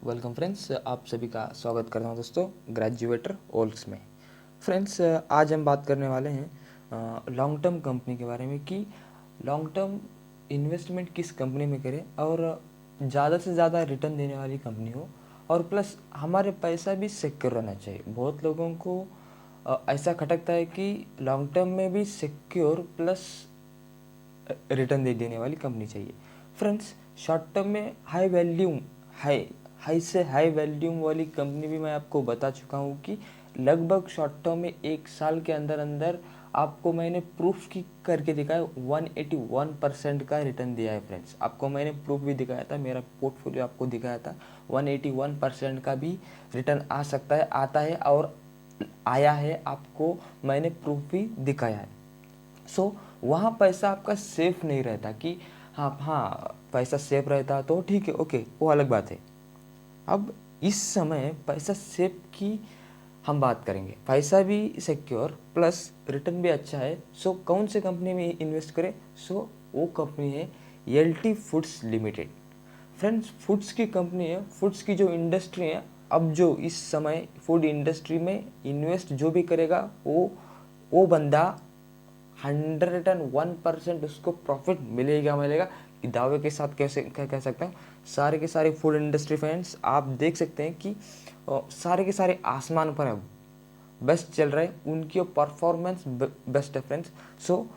Welcome friends, आप सभी का स्वागत करता हूँ दोस्तों ग्रेजुएटर ओल्स में। फ्रेंड्स, आज हम बात करने वाले हैं लॉन्ग टर्म कंपनी के बारे में कि लॉन्ग टर्म इन्वेस्टमेंट किस कंपनी में करें और ज़्यादा से ज़्यादा रिटर्न देने वाली कंपनी हो और प्लस हमारे पैसा भी सिक्योर रहना चाहिए। बहुत लोगों को ऐसा खटकता है कि लॉन्ग टर्म में भी सिक्योर प्लस रिटर्न दे देने वाली कंपनी चाहिए। फ्रेंड्स, शॉर्ट टर्म में हाई से हाई वैल्यूम वाली कंपनी भी मैं आपको बता चुका हूँ कि लगभग शॉर्ट टर्म में 1 साल के अंदर अंदर आपको मैंने प्रूफ की करके दिखाया 181% का रिटर्न दिया है। फ्रेंड्स, आपको मैंने प्रूफ भी दिखाया था, मेरा पोर्टफोलियो आपको दिखाया था। 181% का भी रिटर्न आ सकता है, आता है और आया है, आपको मैंने प्रूफ भी दिखाया है। सो वहाँ पैसा आपका सेफ नहीं रहता कि हाँ पैसा सेफ रहता तो ठीक है, ओके, वो अलग बात है। अब इस समय पैसा सेफ की हम बात करेंगे, पैसा भी सिक्योर प्लस रिटर्न भी अच्छा है। सो कौन से कंपनी में इन्वेस्ट करें? सो वो कंपनी है LT foods limited. Friends, foods की कंपनी है, फूड्स की जो इंडस्ट्री है, अब जो इस समय फूड इंडस्ट्री में इन्वेस्ट जो भी करेगा वो बंदा 101% उसको प्रॉफिट मिलेगा कि दावे के साथ कैसे कह सकता हूँ। सारे के सारे फूड इंडस्ट्री फ्रेंड्स आप देख सकते हैं कि सारे के सारे आसमान पर अब बेस्ट चल रहे हैं, उनकी परफॉर्मेंस बेस्ट है। फ्रेंड्स, सो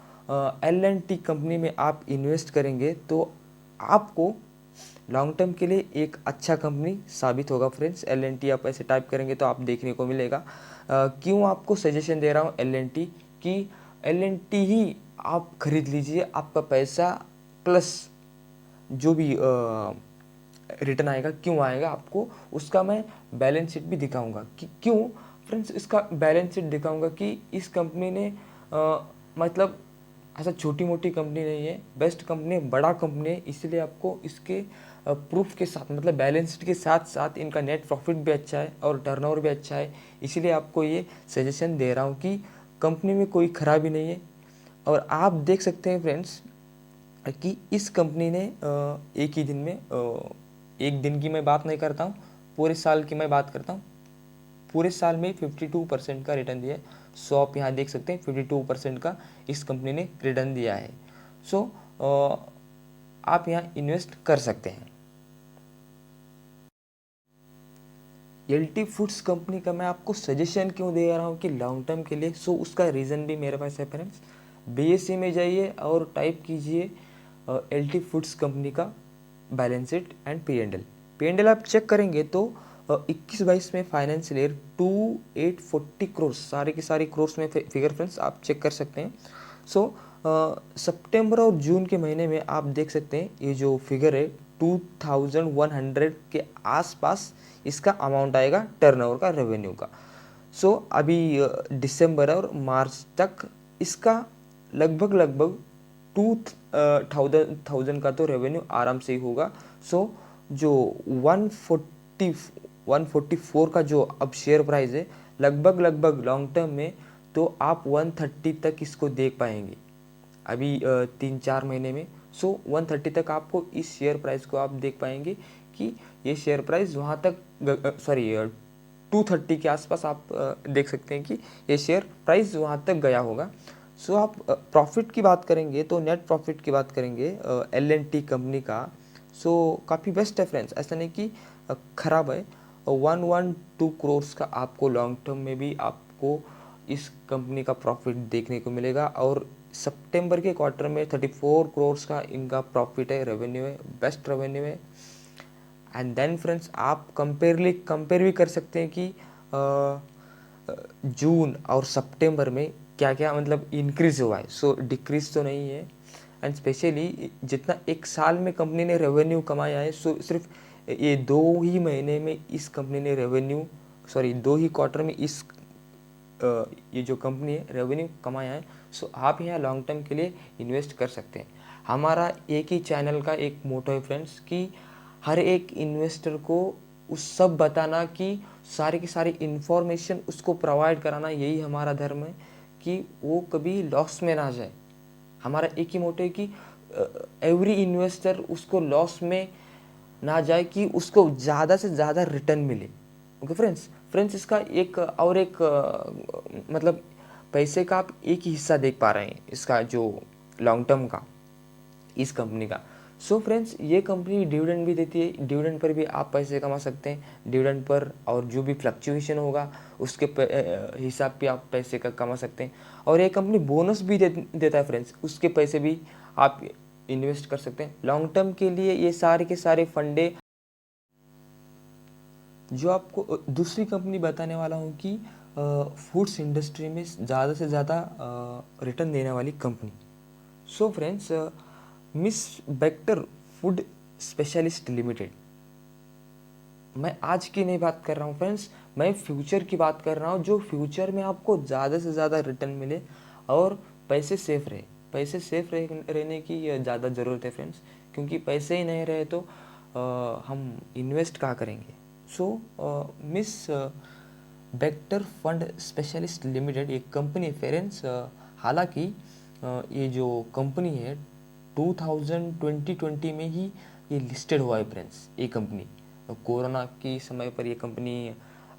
L&T कंपनी में आप इन्वेस्ट करेंगे तो आपको लॉन्ग टर्म के लिए एक अच्छा कंपनी साबित होगा। फ्रेंड्स, L&T आप ऐसे टाइप करेंगे तो आप देखने को मिलेगा। क्यों आपको सजेशन दे रहा हूँ L&T कि L&T ही आप खरीद लीजिए, आपका पैसा प्लस जो भी रिटर्न आएगा, क्यों आएगा आपको उसका मैं बैलेंस शीट भी दिखाऊंगा कि क्यों। फ्रेंड्स, इसका बैलेंस शीट दिखाऊंगा कि इस कंपनी ने मतलब ऐसा छोटी मोटी कंपनी नहीं है, बेस्ट कंपनी है, बड़ा कंपनी है। इसलिए आपको इसके प्रूफ के साथ मतलब बैलेंस शीट के साथ साथ इनका नेट प्रॉफिट भी अच्छा है और टर्नओवर भी अच्छा है। इसीलिए आपको ये सजेशन दे रहा हूँ कि कंपनी में कोई खराबी नहीं है। और आप देख सकते हैं फ्रेंड्स कि इस कंपनी ने एक ही दिन में एक दिन की मैं बात नहीं करता हूँ, पूरे साल की मैं बात करता हूँ। पूरे साल में 52% का रिटर्न दिया है। सो आप यहाँ देख सकते हैं 52% का इस कंपनी ने रिटर्न दिया है। सो आप यहाँ इन्वेस्ट कर सकते हैं। एलटी फूड्स कंपनी का मैं आपको सजेशन क्यों दे रहा हूँ कि लॉन्ग टर्म के लिए? सो उसका रीज़न भी मेरे पास है फ्रेंड्स। बीएसई में जाइए और टाइप कीजिए एलटी फूड्स कंपनी का balance sheet and P and L आप चेक करेंगे तो 21-22 में फाइनेंशियल ईयर 2840 करोड़, सारे के सारे करोड़ में फिगर फ्रेंड्स आप चेक कर सकते हैं। सो सितंबर और जून के महीने में आप देख सकते हैं ये जो फिगर है 2100 के आसपास इसका अमाउंट आएगा टर्नओवर का, रेवेन्यू का। सो अभी दिसंबर और मार्च तक इसका लगभग 2000 का तो रेवेन्यू आराम से ही होगा। सो जो 144 का जो अब शेयर प्राइस है, लगभग लॉन्ग टर्म में तो आप 130 तक इसको देख पाएंगे अभी 3-4 महीने में। सो 130 तक आपको इस शेयर प्राइस को आप देख पाएंगे कि ये शेयर प्राइस वहाँ तक 230 के आसपास आप देख सकते हैं कि ये शेयर प्राइस वहाँ तक गया होगा। सो आप प्रॉफिट की बात करेंगे तो नेट प्रॉफिट की बात करेंगे L&T कंपनी का, सो काफ़ी बेस्ट है फ्रेंड्स, ऐसा नहीं कि ख़राब है। 112 करोड़ का आपको लॉन्ग टर्म में भी आपको इस कंपनी का प्रॉफिट देखने को मिलेगा। और सितंबर के क्वार्टर में 34 करोड़ का इनका प्रॉफिट है, रेवेन्यू है, बेस्ट रेवेन्यू है। एंड देन फ्रेंड्स, आप कंपेयर भी कर सकते हैं कि जून और सितंबर में क्या क्या मतलब इंक्रीज हुआ है। सो डिक्रीज तो नहीं है। एंड स्पेशली जितना एक साल में कंपनी ने रेवेन्यू कमाया है, सो सिर्फ ये 2 ही महीने में इस कंपनी ने रेवेन्यू, सॉरी 2 ही क्वार्टर में इस ये जो कंपनी है रेवेन्यू कमाया है। सो आप यहाँ लॉन्ग टर्म के लिए इन्वेस्ट कर सकते हैं। हमारा एक ही चैनल का एक मोटो है फ्रेंड्स कि हर एक इन्वेस्टर को उस सब बताना कि सारी की सारी इन्फॉर्मेशन उसको प्रोवाइड कराना, यही हमारा धर्म है कि वो कभी लॉस में ना जाए। हमारा एक ही मोटो है कि एवरी इन्वेस्टर उसको लॉस में ना जाए कि उसको ज़्यादा से ज़्यादा रिटर्न मिले। ओके फ्रेंड्स इसका एक और एक मतलब पैसे का आप एक ही हिस्सा देख पा रहे हैं इसका जो लॉन्ग टर्म का इस कंपनी का। सो फ्रेंड्स ये कंपनी डिविडेंड भी देती है, डिविडेंड पर भी आप पैसे कमा सकते हैं, डिविडेंड पर और जो भी फ्लक्चुएशन होगा उसके हिसाब पे आप पैसे का कमा सकते हैं। और ये कंपनी बोनस भी देता है फ्रेंड्स, उसके पैसे भी आप इन्वेस्ट कर सकते हैं लॉन्ग टर्म के लिए। ये सारे के सारे फंडे जो आपको दूसरी कंपनी बताने वाला हूँ कि फूड्स इंडस्ट्री में ज़्यादा से ज़्यादा रिटर्न देने वाली company. So friends miss Bector food specialist limited, मैं आज की नहीं बात कर रहा हूँ फ्रेंड्स, मैं फ्यूचर की बात कर रहा हूँ, जो फ्यूचर में आपको ज़्यादा से ज़्यादा रिटर्न मिले और पैसे सेफ रहे। पैसे सेफ रहने की ज़्यादा ज़रूरत है फ्रेंड्स, क्योंकि पैसे ही नहीं रहे तो हम इन्वेस्ट कहाँ करेंगे। So miss Bector fund specialist limited एक कंपनी है फ्रेंड्स। हालांकि ये जो कंपनी है 2020 में ही ये लिस्टेड हुआ है फ्रेंड्स। ये कंपनी कोरोना के समय पर ये कंपनी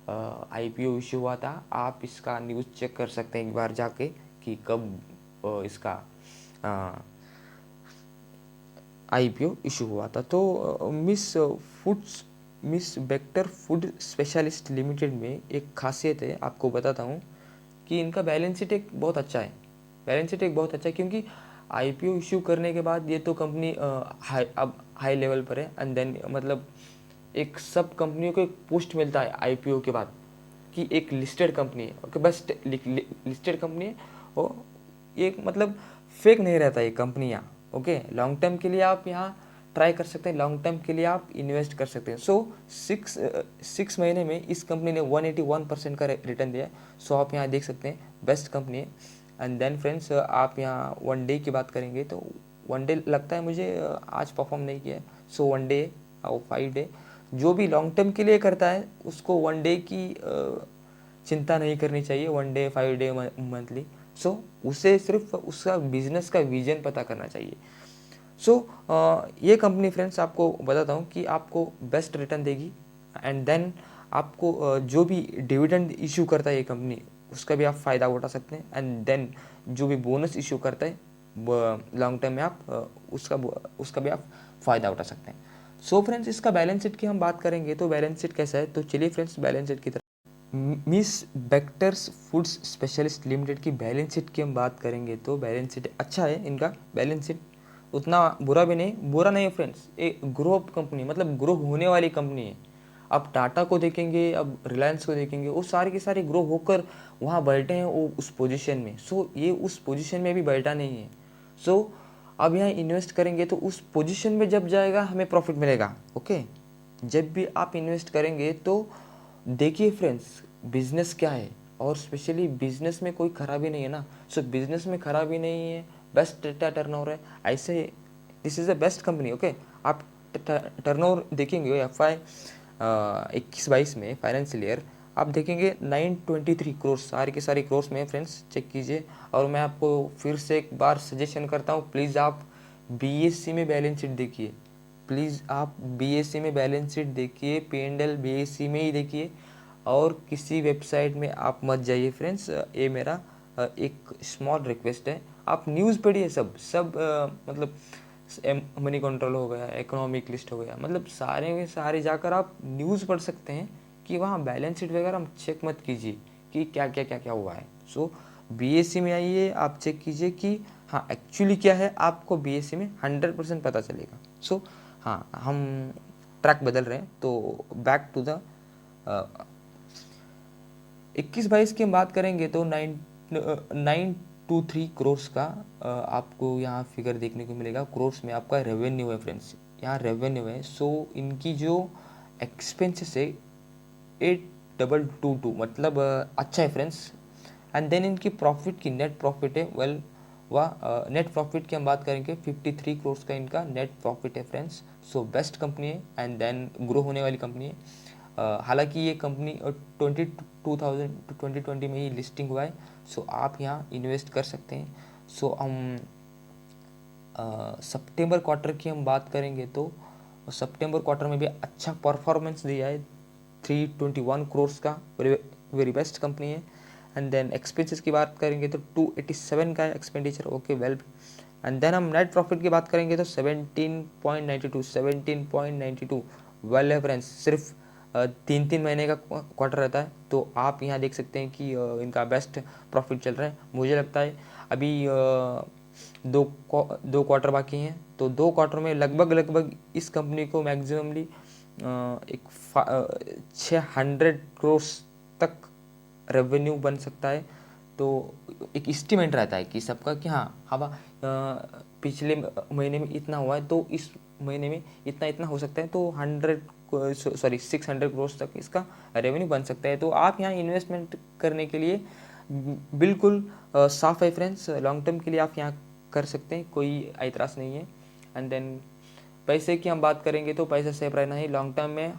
आईपीओ इशू हुआ था। आप इसका न्यूज़ चेक कर सकते हैं एक बार जाके कि कब इसका आईपीओ इशू हुआ था। तो miss Bector food specialist limited में एक खासियत है, आपको बताता हूँ कि इनका बैलेंस शीट एक बहुत अच्छा है। बैलेंस शीट एक बहुत अच्छा है क्योंकि आईपीओ इशू करने के बाद ये तो कंपनी अब हाई लेवल पर है। एंड देन मतलब एक सब कंपनियों को एक पोस्ट मिलता है आईपीओ के बाद कि एक लिस्टेड कंपनी है। ओके बस लिस्टेड कंपनी है वो, एक मतलब फेक नहीं रहता ये कंपनियाँ। ओके लॉन्ग टर्म के लिए आप यहाँ ट्राई कर सकते हैं, लॉन्ग टर्म के लिए आप इन्वेस्ट कर सकते हैं। सो 6 महीने में इस कंपनी ने 181% का रिटर्न दिया है। सो आप यहाँ देख सकते हैं बेस्ट कंपनी है। एंड देन फ्रेंड्स आप यहाँ वन डे की बात करेंगे तो वन डे लगता है मुझे आज परफॉर्म नहीं किया है। सो वन डे और 5 डे, जो भी लॉन्ग टर्म के लिए करता है उसको वन डे की चिंता नहीं करनी चाहिए, वन डे 5 डे मंथली। सो उसे सिर्फ उसका बिजनेस का विजन पता करना चाहिए। सो ये कंपनी फ्रेंड्स आपको बताता हूँ कि आपको बेस्ट रिटर्न देगी। एंड देन आपको जो भी डिविडेंड इशू करता है ये कंपनी उसका भी आप फ़ायदा उठा सकते हैं। एंड देन जो भी बोनस इशू करता है लॉन्ग टर्म में आप उसका भी आप फ़ायदा उठा सकते हैं। सो फ्रेंड्स इसका बैलेंस शीट की हम बात करेंगे तो बैलेंस शीट कैसा है, तो चलिए फ्रेंड्स बैलेंस शीट की तरफ। Miss Bector's foods specialist limited की बैलेंस शीट की हम बात करेंगे तो बैलेंस शीट अच्छा है इनका। बैलेंस शीट उतना बुरा नहीं है फ्रेंड्स। ये ग्रो अप कंपनी मतलब ग्रो होने वाली कंपनी है। अब टाटा को देखेंगे, अब रिलायंस को देखेंगे, वो सारे के सारे ग्रो होकर वहाँ बैठे हैं वो उस पोजीशन में। सो ये उस पोजीशन में भी बैठा नहीं है। सो अब यहाँ इन्वेस्ट करेंगे तो उस पोजीशन में जब जाएगा हमें प्रॉफिट मिलेगा। ओके जब भी आप इन्वेस्ट करेंगे तो देखिए फ्रेंड्स बिजनेस क्या है, और स्पेशली बिजनेस में कोई खराबी नहीं है ना। सो बिजनेस में खराबी नहीं है, बेस्ट टर्नओवर है, ऐसे this is the best company. Okay आप टर्नओवर देखेंगे एफ आई 21-22 में फाइनेंशियल ईयर आप देखेंगे 923 करोड़, सारे के सारे करोड़ में फ्रेंड्स चेक कीजिए। और मैं आपको फिर से एक बार सजेशन करता हूँ, प्लीज़ आप बीएससी में बैलेंस शीट देखिए। प्लीज़ आप बीएससी में बैलेंस शीट देखिए, पीएनएल बीएससी में ही देखिए, और किसी वेबसाइट में आप मत जाइए फ्रेंड्स। ये मेरा एक स्मॉल रिक्वेस्ट है। आप न्यूज़ पढ़िए, सब मतलब मनी कंट्रोल हो गया, इकोनॉमिक लिस्ट हो गया, मतलब सारे के सारे जाकर आप न्यूज़ पढ़ सकते हैं कि वहाँ बैलेंस शीट वगैरह हम चेक मत कीजिए कि क्या हुआ है। सो बीएससी में आइए, आप चेक कीजिए कि हाँ एक्चुअली क्या है, आपको बीएससी में 100% पता चलेगा। सो हाँ हम ट्रैक बदल रहे हैं तो बैक टू द 21-22 की हम बात करेंगे तो 923 करोड़ का आपको यहाँ फिगर देखने को मिलेगा। करोड़ में आपका रेवेन्यू है फ्रेंड्स, यहाँ रेवेन्यू है। सो इनकी जो एक्सपेंसेस है 8222 मतलब अच्छा है फ्रेंड्स। एंड देन इनकी प्रॉफिट की नेट प्रॉफिट है वेल वह नेट प्रॉफिट की हम बात करेंगे 53 करोड़ का इनका नेट प्रॉफिट है फ्रेंड्स। सो बेस्ट कंपनी है एंड देन ग्रो होने वाली कंपनी है। हालांकि ये कंपनी 2020 में ही लिस्टिंग हुआ है। सो आप यहाँ इन्वेस्ट कर सकते हैं। सो हम सितंबर क्वार्टर की हम बात करेंगे तो और सितंबर क्वार्टर में भी अच्छा परफॉर्मेंस दिया है, 321 करोड़ का, वेरी बेस्ट कंपनी है। एंड देन एक्सपेंसेस की बात करेंगे तो 287 का expenditure, okay well. And then हम नेट प्रॉफिट की बात करेंगे तो 17.92 वेल है फ्रेंड्स। सिर्फ 3 महीने का क्वार्टर रहता है, तो आप यहाँ देख सकते हैं कि इनका बेस्ट प्रॉफिट चल रहा है। मुझे लगता है अभी दो क्वार्टर बाकी हैं, तो 2 क्वार्टर में लगभग इस कंपनी को मैक्सिममली एक 600 करोड़ तक रेवेन्यू बन सकता है। तो एक एस्टिमेट रहता है कि सबका कि हाँ हवा पिछले महीने में इतना हुआ है, तो इस महीने में इतना हो सकता है, तो 600 करोड़ तक इसका रेवेन्यू बन सकता है। तो आप यहाँ इन्वेस्टमेंट करने के लिए बिल्कुल साफ है फ्रेंड्स। लॉन्ग टर्म के लिए आप यहाँ कर सकते हैं, कोई ऐतराज़ नहीं है। एंड देन पैसे की हम बात करेंगे तो पैसा सेफ रहना है लॉन्ग टर्म में।